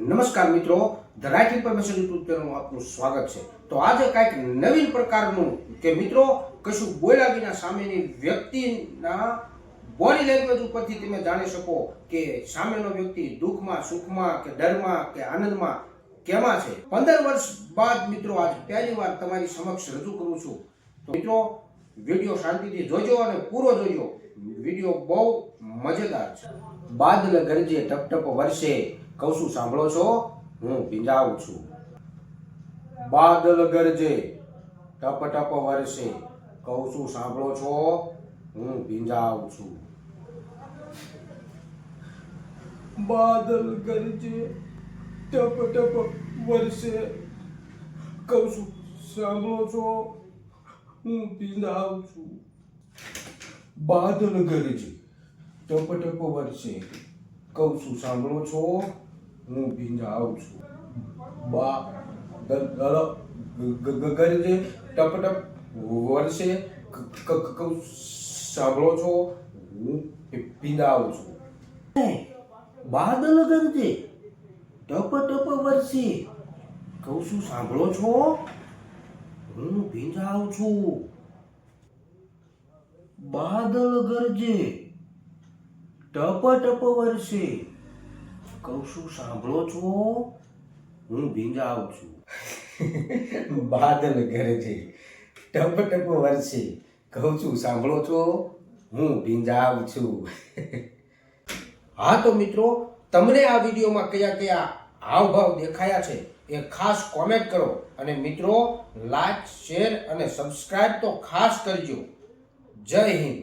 નમસ્કાર મિત્રો, the right information YouTube ચેનલમાં આપનું સ્વાગત છે। તો આજે કંઈક નવીન પ્રકારનું કે મિત્રો કશું બોલ્યા વિના સામેની વ્યક્તિના બોડી લેંગ્વેજ ઉપરથી તમે જાણી શકો કે સામેનો વ્યક્તિ દુઃખમાં, સુખમાં કે ડરમાં કે આનંદમાં કેમાં છે। 15 વર્ષ બાદ મિત્રો આજ પહેલી વાર તમારી સમક્ષ રજૂ કરું છું। તો મિત્રો વિડીયો શાંતિથી જોજો અને પૂરો જોજો, વિડીયો બહુ મજેદાર છે। બાદલ ગરજે ટપ ટપ વરસે, કહું છું સાંભળો છો, હું ભીંજાવું છું। બાદલ ગરજે ટપ ટપ વરસે, કહું છું સાંભળો છો, હું ભીંજાવું છું। બાદલ ગરજે ટપ ટપ વરસે, કહું છું સાંભળો છો, હું ભીંજાવું છું। બાદલ ગરજે ટપ ટપ વરસે, કહું છું સાંભળો છો, હું ભીંજાવું છું। ગરજે ટપ ટપ વરસે, કહું સાંભળો છો, હું ભીંજાવું છું। બાદલ ગરજે ટપ ટપ વરસે, કહું છું સાંભળો છો, હું ભીંજાવું છું। બાદલ ગરજે ટપ ટપ વરસે, કહું છું સાંભળો છો, હું ભીંજાવું છું। બાદલ ગરજે ટપ ટપ વરસે, કહું છું સાંભળો છો, હું ભીંજાવું છું। હા તો મિત્રો, તમને આ વિડીયોમાં કયા કયા હાવભાવ દેખાયા છે એ ખાસ કોમેન્ટ કરો અને મિત્રો લાઈક, શેર અને સબસ્ક્રાઇબ તો ખાસ કરજો। જય હિન્દ।